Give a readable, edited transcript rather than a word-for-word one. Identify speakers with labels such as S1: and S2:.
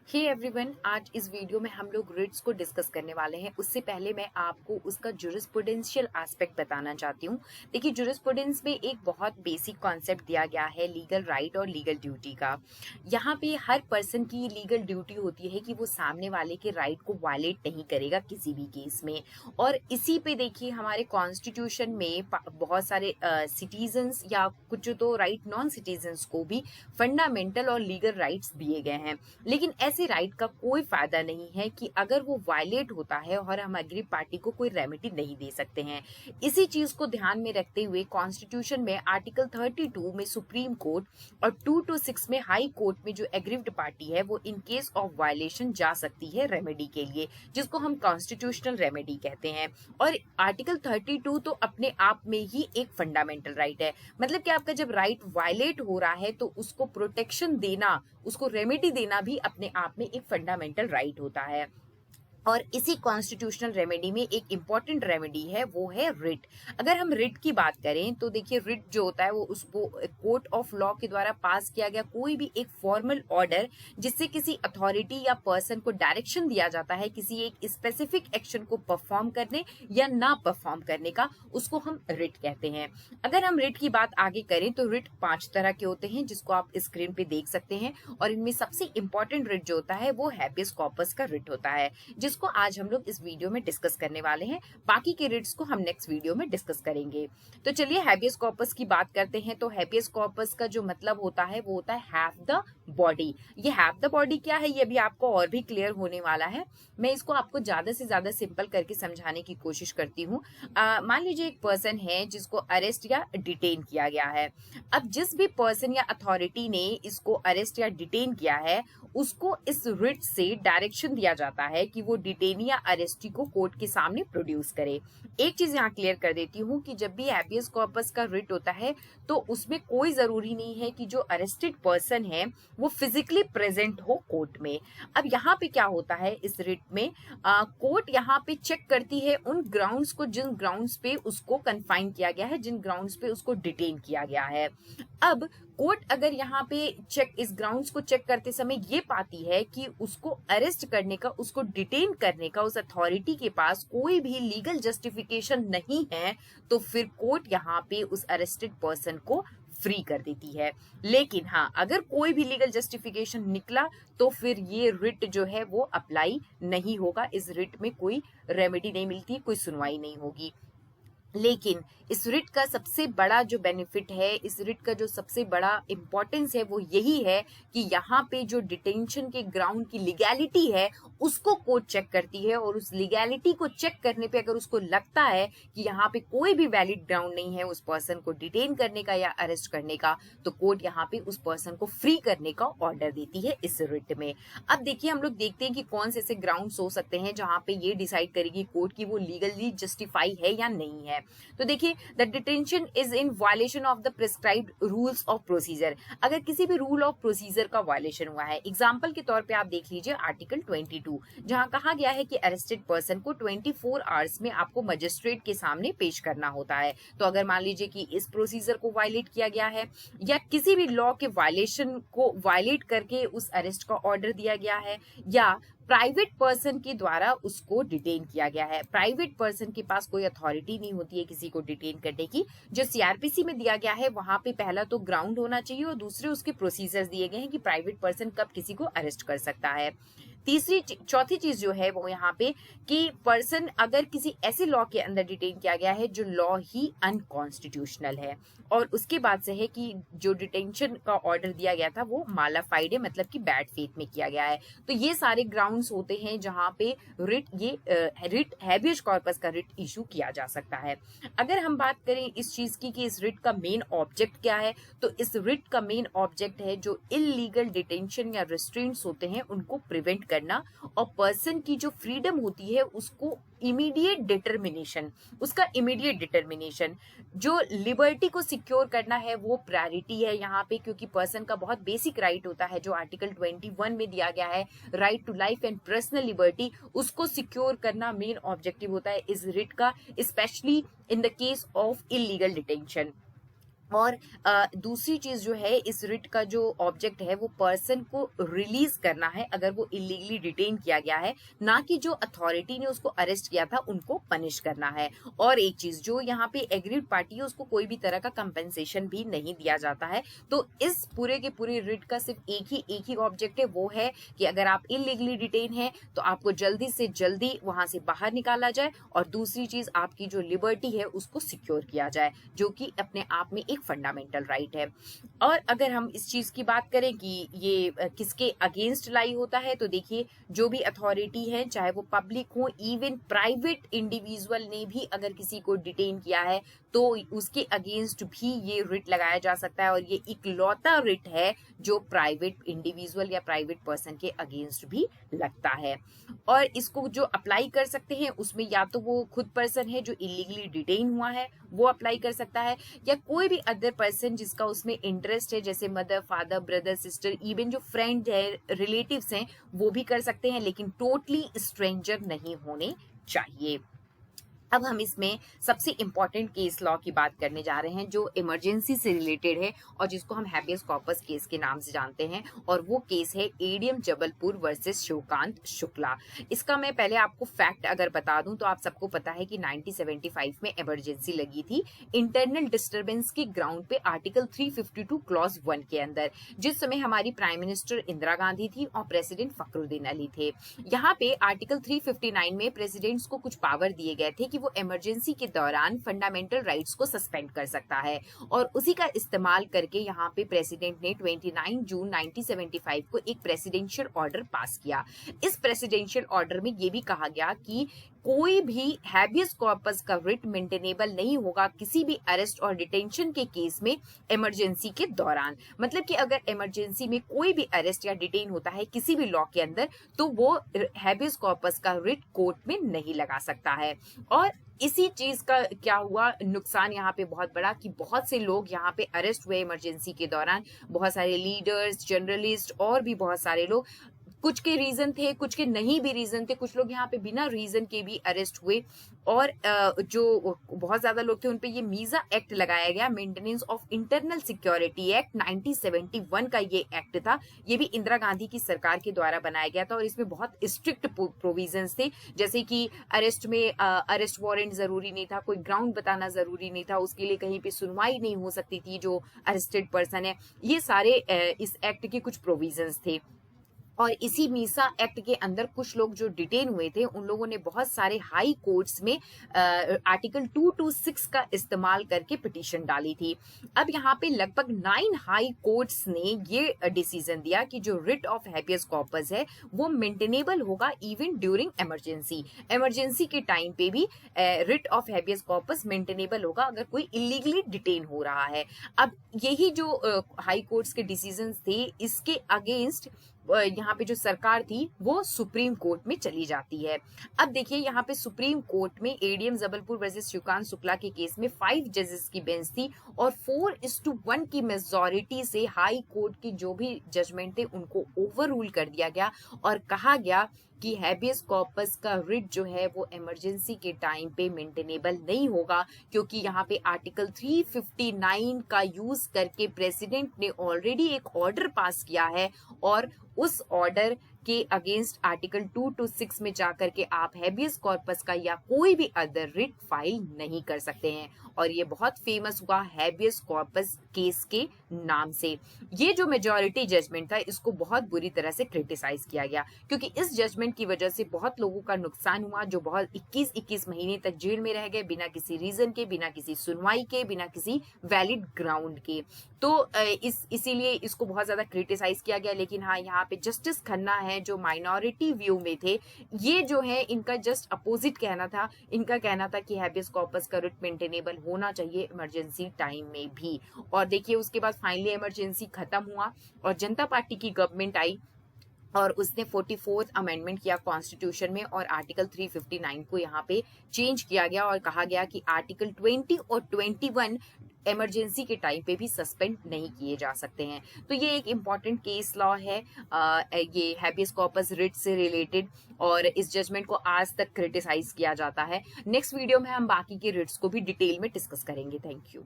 S1: Hey everyone, आज इस video में हम लोग रिट्स को डिस्कस करने वाले हैं। उससे पहले मैं आपको उसका जुरिस्प्रूडेंशियल एस्पेक्ट बताना चाहती हूँ। देखिए, जुरिस्प्रूडेंस में एक बहुत बेसिक कॉन्सेप्ट दिया गया है लीगल राइट और लीगल ड्यूटी का। यहाँ पे हर पर्सन की लीगल ड्यूटी होती है कि वो सामने वाले के राइट को वायलेट नहीं करेगा किसी भी केस में। और इसी पे देखिए, हमारे कॉन्स्टिट्यूशन में बहुत सारे सिटीजन्स या कुछ तो राइट नॉन सिटीजन्स को भी फंडामेंटल और लीगल राइट्स दिए गए हैं। लेकिन ऐसे राइट का कोई फायदा नहीं है कि अगर वो वायलेट होता है और हम अग्री पार्टी को कोई रेमेडी नहीं दे सकते हैं। इसी चीज को ध्यान में रखते हुए कॉन्स्टिट्यूशन में आर्टिकल 32 में सुप्रीम कोर्ट और 2 to 6 में हाई कोर्ट में जो एग्रीव्ड पार्टी है वो इन केस ऑफ वायलेशन जा सकती है रेमेडी के लिए, जिसको हम कॉन्स्टिट्यूशनल रेमेडी कहते हैं। और आर्टिकल 32 तो अपने आप में ही एक फंडामेंटल राइट है। मतलब कि आपका जब राइट वायलेट हो रहा है तो उसको प्रोटेक्शन देना, उसको रेमेडी देना भी अपने आप में एक फंडामेंटल राइट होता है। और इसी कॉन्स्टिट्यूशनल रेमेडी में एक इम्पॉर्टेंट रेमेडी है, वो है रिट। अगर हम रिट की बात करें तो देखिए, रिट जो होता है वो उसको कोर्ट ऑफ लॉ के द्वारा पास किया गया कोई भी एक फॉर्मल ऑर्डर जिससे किसी अथॉरिटी या पर्सन को डायरेक्शन दिया जाता है किसी एक स्पेसिफिक एक्शन को परफॉर्म करने या ना परफॉर्म करने का, उसको हम रिट कहते हैं। अगर हम रिट की बात आगे करें तो रिट 5 तरह के होते हैं, जिसको आप स्क्रीन पे देख सकते हैं। और इनमें सबसे इंपॉर्टेंट रिट जो होता है वो हैबियस कॉर्पस का रिट होता है, जिसको आज हम लोग इस वीडियो में डिस्कस करने वाले हैं। बाकी के रिट्स को हम नेक्स्ट वीडियो में डिस्कस करेंगे। तो चलिए हैबियस कॉर्पस की बात करते हैं। तो हैबियस कॉर्पस का जो मतलब होता है वो होता है हैव द बॉडी। ये हैव द बॉडी क्या है, ये भी आपको और भी क्लियर होने वाला है। मैं इसको आपको ज्यादा से ज्यादा सिंपल करके समझाने की कोशिश करती हूँ। मान लीजिए एक पर्सन है जिसको अरेस्ट या डिटेन किया गया है। अब जिस भी पर्सन या अथॉरिटी ने इसको अरेस्ट या डिटेन किया है उसको इस रिट से डायरेक्शन दिया जाता है कि वो डिटेनी या अरेस्टी को कोर्ट के सामने प्रोड्यूस करे। एक चीज यहाँ क्लियर कर देती हूँ कि जब भी हैबियस कॉर्पस का रिट होता है तो उसमें कोई जरूरी नहीं है कि जो अरेस्टेड पर्सन है वो फिजिकली प्रेजेंट हो कोर्ट में। अब यहाँ पे क्या होता है, इस रिट में कोर्ट यहाँ पे चेक करती है उन ग्राउंड्स को जिन ग्राउंड्स पे उसको कन्फाइन किया गया है, जिन ग्राउंड्स पे उसको डिटेन किया गया है। अब कोर्ट अगर यहाँ पे इस ग्राउंड्स को चेक करते समय ये पाती है कि उसको अरेस्ट करने का, उसको डिटेन करने का उस अथॉरिटी के पास कोई भी लीगल जस्टिफिकेशन नहीं है, तो फिर कोर्ट यहाँ पे उस अरेस्टेड पर्सन को फ्री कर देती है। लेकिन हाँ, अगर कोई भी लीगल जस्टिफिकेशन निकला तो फिर ये रिट जो है वो अप्लाई नहीं होगा। इस रिट में कोई रेमेडी नहीं मिलती, कोई सुनवाई नहीं होगी। लेकिन इस रिट का सबसे बड़ा जो बेनिफिट है, इस रिट का जो सबसे बड़ा इंपॉर्टेंस है वो यही है कि यहाँ पे जो डिटेंशन के ग्राउंड की लीगैलिटी है उसको कोर्ट चेक करती है। और उस लीगैलिटी को चेक करने पे अगर उसको लगता है कि यहाँ पे कोई भी वैलिड ग्राउंड नहीं है उस पर्सन को डिटेन करने का या अरेस्ट करने का, तो कोर्ट यहाँ पे उस पर्सन को फ्री करने का ऑर्डर देती है इस रिट में। अब देखिए, हम लोग देखते हैं कि कौन से ऐसे ग्राउंड्स हो सकते हैं जहाँ पे ये डिसाइड करेगी कोर्ट की वो लीगली जस्टिफाई है या नहीं है। तो देखिए, the detention is in violation of the prescribed rules of procedure. अगर किसी भी रूल ऑफ प्रोसीजर का वायलेशन हुआ है, एग्जांपल के तौर पे आप देख लीजिए आर्टिकल 22, जहां कहा गया है कि अरेस्टेड पर्सन को 24 आवर्स में आपको मजिस्ट्रेट के सामने पेश करना होता है। तो अगर मान लीजिए कि इस प्रोसीजर को वायलेट किया गया है या किसी भी लॉ के वायलेशन को वायलेट करके उस अरेस्ट का ऑर्डर दिया गया है, या प्राइवेट पर्सन के द्वारा उसको डिटेन किया गया है। प्राइवेट पर्सन के पास कोई अथॉरिटी नहीं होती है किसी को डिटेन करने की। जो सीआरपीसी में दिया गया है वहां पे पहला तो ग्राउंड होना चाहिए और दूसरे उसके प्रोसीजर्स दिए गए हैं कि प्राइवेट पर्सन कब किसी को अरेस्ट कर सकता है। चौथी चीज जो है वो यहाँ पे कि पर्सन अगर किसी ऐसे लॉ के अंदर डिटेन किया गया है जो लॉ ही अनकॉन्स्टिट्यूशनल है, और उसके बाद से है कि जो डिटेंशन का ऑर्डर दिया गया था वो मालाफाइड है, मतलब कि बैड फेथ में किया गया है। तो ये सारे ग्राउंड्स होते हैं जहां पे रिट हैबियस कॉर्पस का रिट इशू किया जा सकता है। अगर हम बात करें इस चीज की कि इस रिट का मेन ऑब्जेक्ट क्या है, तो इस रिट का मेन ऑब्जेक्ट है जो इलीगल डिटेंशन या रिस्ट्रेंट्स होते हैं उनको प्रिवेंट करना, और पर्सन की जो फ्रीडम होती है उसको इमीडिएट डिटर्मिनेशन, जो लिबर्टी को सिक्योर करना है वो प्रायोरिटी है यहाँ पे, क्योंकि पर्सन का बहुत बेसिक राइट होता है जो आर्टिकल 21 में दिया गया है, right to life and personal liberty, उसको सिक्योर करना मेन ऑब्जेक्टिव होता है इस रिट का, specially in the case of illegal detention. और दूसरी चीज जो है, इस रिट का जो ऑब्जेक्ट है वो पर्सन को रिलीज करना है अगर वो इलीगली डिटेन किया गया है, ना कि जो अथॉरिटी ने उसको अरेस्ट किया था उनको पनिश करना है। और एक चीज, जो यहाँ पे एग्रीड पार्टी है उसको कोई भी तरह का कंपेंसेशन भी नहीं दिया जाता है। तो इस पूरे के पूरे रिट का सिर्फ एक ही ऑब्जेक्ट है, वो है कि अगर आप इलीगली डिटेन है तो आपको जल्दी से जल्दी वहां से बाहर निकाला जाए, और दूसरी चीज आपकी जो लिबर्टी है उसको सिक्योर किया जाए, जो कि अपने आप में एक फंडामेंटल राइट है। और अगर हम इस चीज की बात करें कि ये किसके अगेंस्ट लाई होता है, तो देखिए, जो भी अथॉरिटी है, चाहे वो पब्लिक हो, इवन प्राइवेट इंडिविजुअल ने भी अगर किसी को डिटेन किया है तो उसके अगेंस्ट भी ये रिट लगाया जा सकता है। और ये इकलौता रिट है जो प्राइवेट इंडिविजुअल या प्राइवेट पर्सन के अगेंस्ट भी लगता है। और इसको जो अप्लाई कर सकते हैं उसमें या तो वो खुद पर्सन है जो इलीगली डिटेन हुआ है वो अप्लाई कर सकता है, या कोई भी अदर पर्सन जिसका उसमें इंटरेस्ट है, जैसे mother, father, brother, sister, even जो फ्रेंड है, रिलेटिव्स हैं, वो भी कर सकते हैं, लेकिन टोटली स्ट्रेंजर नहीं होने चाहिए। अब हम इसमें सबसे इम्पोर्टेंट केस लॉ की बात करने जा रहे हैं जो इमरजेंसी से रिलेटेड है और जिसको हम हैबियस कॉर्पस केस के नाम से जानते हैं, और वो केस है एडीएम जबलपुर वर्सेस शिवकांत शुक्ला। इसका मैं पहले आपको फैक्ट अगर बता दूं तो आप सबको पता है कि 1975 में इमरजेंसी लगी थी इंटरनल डिस्टर्बेंस के ग्राउंड पे आर्टिकल 352 क्लॉज 1 के अंदर, जिस समय हमारी प्राइम मिनिस्टर इंदिरा गांधी थी और प्रेसिडेंट फखरुद्दीन अली थे। यहाँ पे आर्टिकल 359 में प्रेसिडेंट्स को कुछ पावर दिए गए थे कि वो इमरजेंसी के दौरान फंडामेंटल राइट्स को सस्पेंड कर सकता है, और उसी का इस्तेमाल करके यहाँ पे प्रेसिडेंट ने 29 जून 1975 को एक प्रेसिडेंशियल ऑर्डर पास किया। इस प्रेसिडेंशियल ऑर्डर में ये भी कहा गया कि कोई भी हैबियस कॉर्पस का रिट मेंटेनेबल नहीं होगा किसी भी अरेस्ट और डिटेंशन के केस में इमरजेंसी के दौरान। मतलब कि अगर इमरजेंसी में कोई भी अरेस्ट या डिटेन होता है किसी भी लॉ के अंदर, तो वो हैबियस कॉर्पस का रिट कोर्ट में नहीं लगा सकता है। और इसी चीज का क्या हुआ नुकसान यहाँ पे बहुत बड़ा, कि बहुत से लोग यहाँ पे अरेस्ट हुए इमरजेंसी के दौरान, बहुत सारे लीडर्स, जर्नलिस्ट और भी बहुत सारे लोग। कुछ के रीजन थे, कुछ के नहीं भी रीजन थे, कुछ लोग यहाँ पे बिना रीजन के भी अरेस्ट हुए। और जो बहुत ज्यादा लोग थे उन पे ये मीजा एक्ट लगाया गया, maintenance of internal security act 1971 का ये एक्ट था। ये भी इंदिरा गांधी की सरकार के द्वारा बनाया गया था और इसमें बहुत स्ट्रिक्ट प्रोविजंस थे, जैसे कि अरेस्ट में अरेस्ट वारंट जरूरी नहीं था, कोई ग्राउंड बताना जरूरी नहीं था, उसके लिए कहीं पे सुनवाई नहीं हो सकती थी जो अरेस्टेड पर्सन है। ये सारे इस एक्ट के कुछ प्रोविजंस थे। और इसी मीसा एक्ट के अंदर कुछ लोग जो डिटेन हुए थे उन लोगों ने बहुत सारे हाई कोर्ट्स में आर्टिकल 226 का इस्तेमाल करके पिटीशन डाली थी। अब यहाँ पे लगभग 9 हाई कोर्ट्स ने ये डिसीजन दिया कि जो रिट ऑफ हैबियस कॉर्पस है वो मेंटेनेबल होगा इवन ड्यूरिंग इमरजेंसी। इमरजेंसी के टाइम पे भी writ of habeas corpus maintainable होगा अगर कोई इलीगली डिटेन हो रहा है। अब यही जो हाई कोर्ट्स के डिसीजन थे, इसके अगेंस्ट यहाँ पे जो सरकार थी वो सुप्रीम कोर्ट में चली जाती है। अब देखिए यहाँ पे सुप्रीम कोर्ट में एडीएम जबलपुर वर्सेस शिवकांत शुक्ला के केस में 5 जजेस की बेंच थी और 4:1 की मेजॉरिटी से हाई कोर्ट की जो भी जजमेंट थे उनको ओवर रूल कर दिया गया और कहा गया कि हैबियस कॉर्पस का रिट जो है वो इमरजेंसी के टाइम पे मेंटेनेबल नहीं होगा, क्योंकि यहाँ पे आर्टिकल 359 का यूज करके प्रेसिडेंट ने ऑलरेडी एक ऑर्डर पास किया है और उस ऑर्डर के अगेंस्ट आर्टिकल 226 में जाकर के आप हैबियस कॉर्पस का या कोई भी अदर रिट फाइल नहीं कर सकते हैं। और ये बहुत फेमस हुआ हैबियस कॉर्पस केस के नाम से। ये जो मेजॉरिटी जजमेंट था इसको बहुत बुरी तरह से क्रिटिसाइज किया गया, क्योंकि इस जजमेंट की वजह से बहुत लोगों का नुकसान हुआ जो बहुत 21 महीने तक जेल में रह गए बिना किसी रीजन के, बिना किसी सुनवाई के, बिना किसी वैलिड ग्राउंड के। तो इसीलिए इसको बहुत ज्यादा क्रिटिसाइज किया गया। लेकिन हाँ, यहाँ पे जस्टिस खन्ना है जो माइनॉरिटी व्यू में थे, ये जो है इनका जस्ट अपोजिट कहना था। इनका कहना था कि हैबियस कॉर्पस का रिट मेंटेनेबल होना चाहिए इमरजेंसी टाइम में भी। और देखिए उसके बाद फाइनली इमरजेंसी खत्म हुआ और जनता पार्टी की गवर्नमेंट आई और उसने 44th अमेंडमेंट किया कॉन्स्टिट्यूशन में और आर्टिकल 359 को यहाँ पे चेंज किया गया और कहा गया कि आर्टिकल 20 और 21 इमरजेंसी के टाइम पे भी सस्पेंड नहीं किए जा सकते हैं। तो ये एक इम्पॉर्टेंट केस लॉ है ये हैबियस कॉर्पस रिट से रिलेटेड, और इस जजमेंट को आज तक क्रिटिसाइज किया जाता है। नेक्स्ट वीडियो में हम बाकी के रिट्स को भी डिटेल में डिस्कस करेंगे। Thank you.